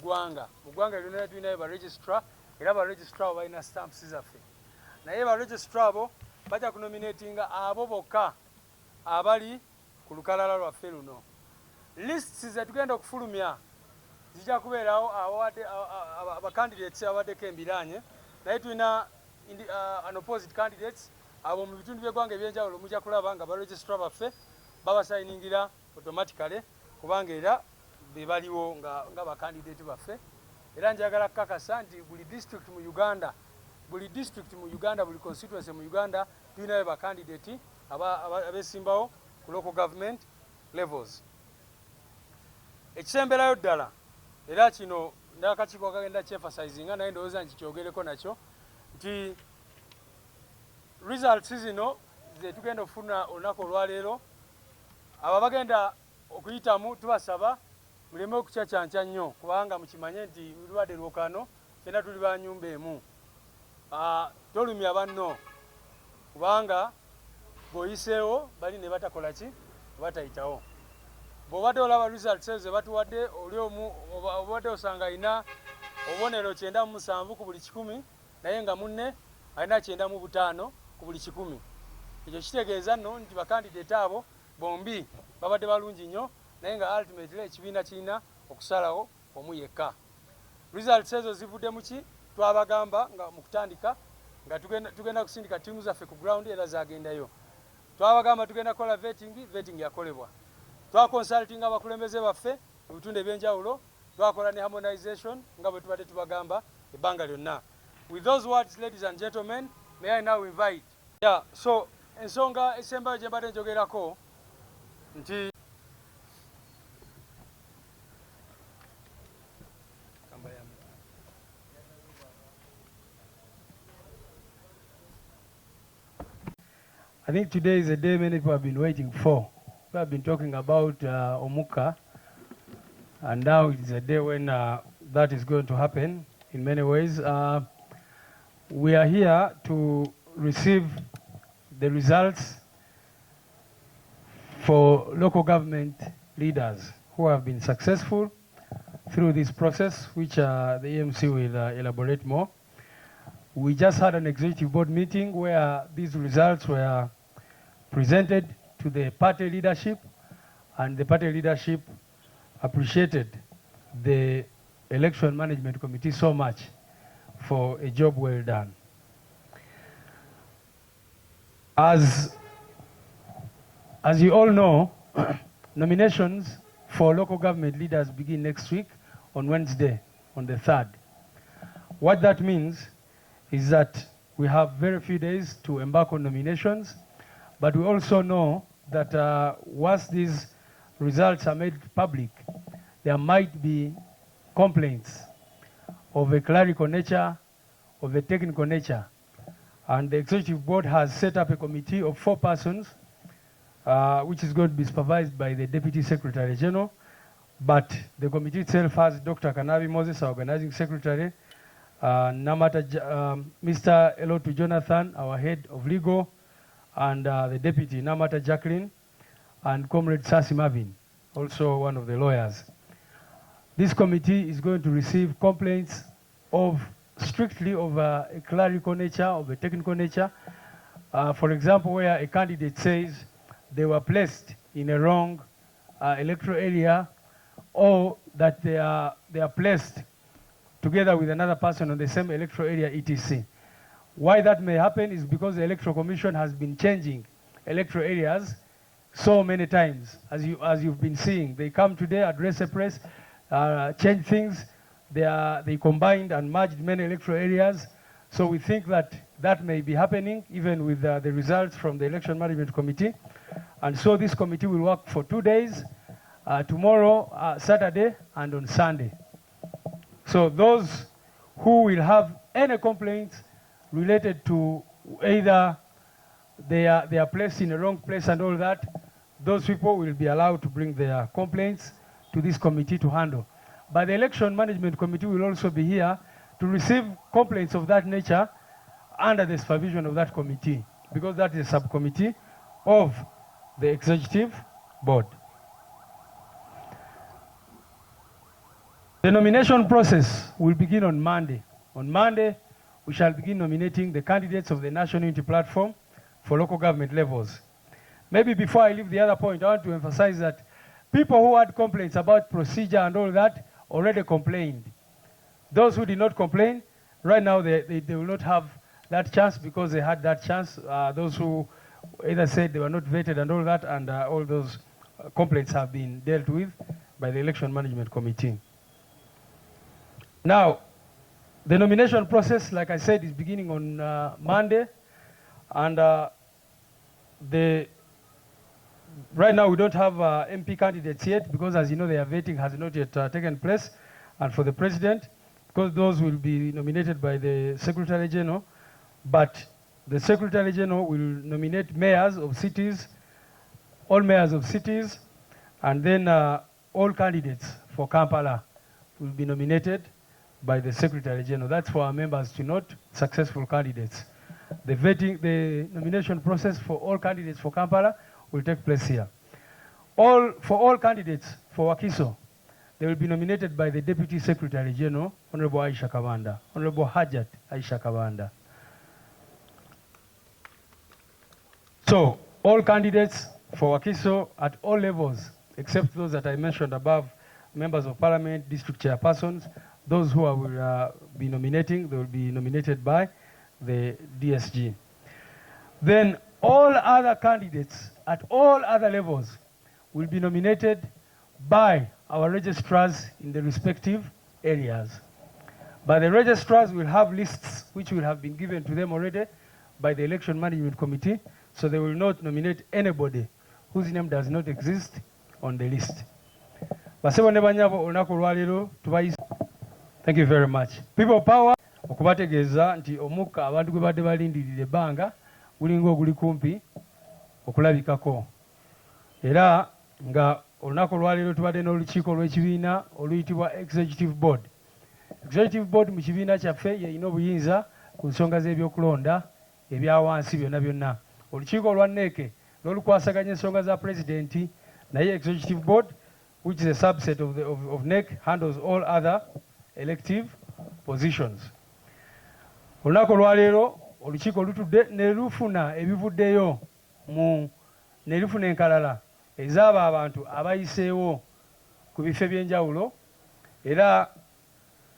ggwanga. Mu ggwanga lyonna tulinayo ba registrar era ba registrar balina stamps zaffe. Naye ba registrar abo bajja kunominatinga abo bokka abali ku lukalala lwaffe luno. Lists ze tugenda okufulumya zijja kubeerawo abacandidates abawaddeko embiranye, naye tulina unopposed candidates abo mu bitundu by'eggwanga ebyenjawulo mujja kulaba nga ba registrar baffe babasayiningira automatically kubanga era be baliwo nga bakandidate baffe. Era njagala kukakasa nti buli district mu Uganda, buli constituency mu Uganda tulinayo bakandidate abeesimbawo ku local government levels. Ekisemberayo ddala era kino ndakakiiko kagenda kyemphasizinga naye ndowooza nti kyogereko nakyo nti results zino ze tugenda okufuna olunaku olwaleero abo bagenda okuyitamu tubasaba muleme okucacyanca nnyo kubanga mukimanye nti lulwadde lwokano fena tuli ba nnyumba emu. Tolumya banno kubanga bw'oyiseewo bali ne batakola ki batayitawo. Bw'obadde olaba results ezo ze batuwadde oli omu obadde osanga alina obubonero 97 ku buli 100 naye nga munne alina 95 ku buli 100. Ekyo kitegeeza nno nti bakandidate abo bombi babadde balungi nnyo naye nga ultimately ekibiina kirina okusalawo omu yekka. Results ezo zivudde mu ki twabagamba nga mu kutandika nga tugenda kusindika tiimu zaffe ku ground era zagendayo. Twabagamba tugenda kukola vetting yakolebwa. Twakonsultinga abakulembeze baffe mu bitundu ebyenjawulo, twakola ne harmonization nga bwe tubadde tubagamba ebbanga lyonna. With those words, ladies and gentlemen, may I now invite. So ensonga esembayo gye mbadde njogerako nti I think today is a day many people have been waiting for. We have been talking about Omuka, and now it is a day when that is going to happen in many ways. We are here to receive the results for local government leaders who have been successful through this process, which the EMC will elaborate more. We just had an executive board meeting where these results were presented to the party leadership, and the party leadership appreciated the election management committee so much for a job well done. As you all know, nominations for local government leaders begin next week on Wednesday, on the 3rd. What that means is that we have very few days to embark on nominations, but we also know that once these results are made public, there might be complaints of a clerical nature, of a technical nature. And the executive board has set up a committee of 4 persons, which is going to be supervised by the Deputy Secretary General. But the committee itself has Dr. Kanabi Moses, our organizing secretary, Mr. Elotu Jonathan, our head of legal, and the deputy, Namata Jacqueline, and Comrade Sasi Marvin, also one of the lawyers. This committee is going to receive complaints strictly of a clerical nature, of a technical nature. For example, where a candidate says they were placed in a wrong electoral area, or that they are placed together with another person on the same electoral area, etc. Why that may happen is because the Electoral Commission has been changing electoral areas so many times. As you've been seeing, they come today, address a press, change things. They combined and merged many electoral areas. So we think that may be happening even with the results from the Election Management Committee. And so this committee will work for 2 days, tomorrow, Saturday, and on Sunday. So those who will have any complaints related to either they are placed in a wrong place and all that, those people will be allowed to bring their complaints to this committee to handle. But the Election Management Committee will also be here to receive complaints of that nature under the supervision of that committee, because that is a subcommittee of the Executive Board. The nomination process will begin on Monday. On Monday, we shall begin nominating the candidates of the National Unity Platform for local government levels. Maybe before I leave the other point, I want to emphasize that people who had complaints about procedure and all that already complained. Those who did not complain, right now they will not have that chance because they had that chance. Those who either said they were not vetted and all that, and all those complaints have been dealt with by the Election Management Committee. Now, the nomination process, like I said, is beginning on Monday, and right now we don't have MP candidates yet because, as you know, their vetting has not yet taken place. And for the president, because those will be nominated by the Secretary General, but the Secretary General will nominate mayors of cities, all mayors of cities, and then all candidates for Kampala will be nominated by the Secretary General. That's for our members to note, successful candidates. The nomination process for all candidates for Kampala will take place here. For all candidates for Wakiso, they will be nominated by the Deputy Secretary General, Honorable Aisha Kabanda, Honorable Hajat Aisha Kabanda. So, all candidates for Wakiso at all levels, except those that I mentioned above, members of parliament, district chairpersons, those who will be nominating, they will be nominated by the DSG. Then all other candidates at all other levels will be nominated by our registrars in the respective areas. But the registrars will have lists which will have been given to them already by the Election Management Committee, so they will not nominate anybody whose name does not exist on the list. Thank you very much. People power, okubategeeza nti omukka abantu gwe badde balindirira ebbanga gulinga oguli kumpi okulabikako. Era nga olunaku olwaleero tubadde n'olukiiko olw'ekibiina oluyitibwa Executive Board. Executive Board mu kibiina kyaffe yalina obuyinza ku nsonga z'ebyokulonda ebya wansi byonna byonna. Olukiiko olwa NEC n'olukwasaganya ensonga za Presidenti, naye Executive Board, which is a subset of NEC, handles all other elective positions. Olunaku olwaleero olukiiko lutudde ne lufuna ebivuddeyo ne lufuna enkalala ez'abo abantu abayiseewo ku bifo eby'enjawulo, era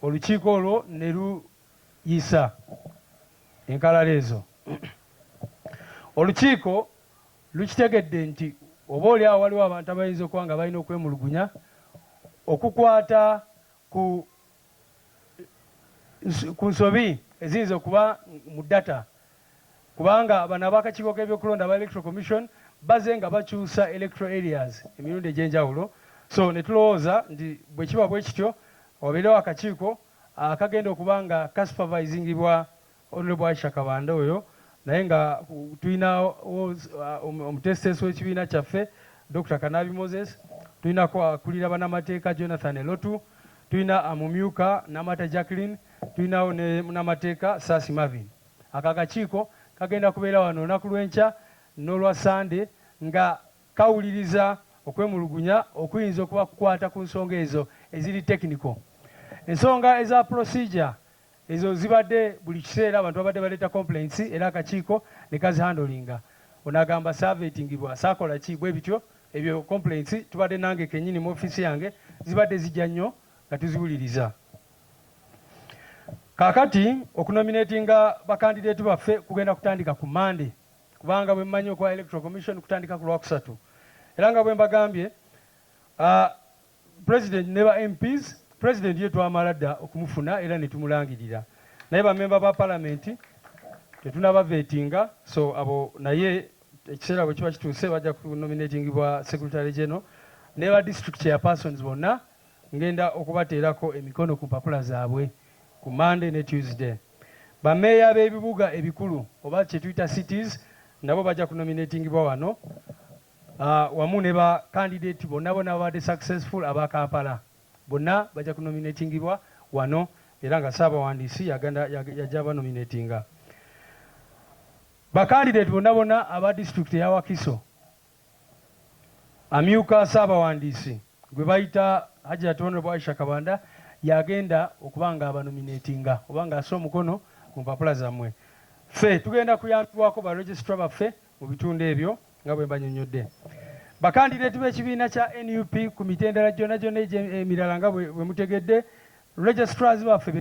olukiiko olwo ne luyisa enkalala ezo. Olukiiko lukitegedde nti oba oliawo waliwo abantu abayinza okuba nga balina okwemulugunya okukwata ku nsobi eziyinza okuba mu data, kubanga bano ab'akakiiko k'ebyokulonda aba Electoral Commission baze nga bakyusa electoral areas emirundi egy'enjawulo. So ne tulowooza nti bwe kiba bwe kityo wabeerewo akakiiko akagenda okuba nga kasupervisingibwa Honorable Aisha Kabanda oyo, naye nga tulina omutesiteesi w'ekibiina kyaffe Dr. Kanabi Moses, tulinako akulira bannamateeka Jonathan Elotu, tulina amumyuka Namata Jacqueline, tulinawo ne munnamateeka Sasi Marvin. Aka akakiiko kagenda kubeera wano olunaku lw'enkya n'olwa Sande nga kawuliriza okwemulugunya okuyinza okuba kukwata ku nsonga ezo eziri technical. Ensonga eza procedure ezo zibadde buli kiseera abantu babadde baleeta complaints era akakiiko ne kazihandolinga. Onagamba savetingibwa sakola ki bwe bityo ebyo complaints tubadde nange kennyini mu office yange zibadde zijja nnyo nga tuziwuliriza. Kakati okunominatinga bakandidate baffe kugenda kutandika ku Monday, kubanga bwe mmanyi okwa Electoral Commission kutandika ku Lwakusatu. Era nga bwe mbagambye President ne ba MPs, President ye twamala dda okumufuna era ne tumulangirira. Naye bamemba ba Parliament tetunaba vetinga, so abo naye ekiseera bwe kiba kituuse bajja kunominatingibwa Secretary General ne ba District Chairpersons bonna ngenda okubateerako emikono ku mpapula zaabwe ku Monday ne Tuesday. Bameeya b'ebibuga ebikulu oba kye tuyita cities nabo bajja kunominatingibwa wano wamu ne ba candidate bonna babadde successful aba Kampala bonna bajja kunominatingibwa wano, era nga Ssaabawandiisi yajja banominatinga. Ba candidate bonna aba district ya Wakiso, amyuka Ssaabawandiisi gwe bayita Hajjat Honorable Aisha Kabanda yagenda okubanga abanominatinga obanga asa omukono ku mpapula zammwe. Ffe tugenda kuyambibwako ba registrar baffe mu bitundu ebyo nga bwe mbanyonnyodde. Bakandideeti b'ekibiina kya NUP ku mitendera gyonna emirala nga bwe mutegedde, registrars baffe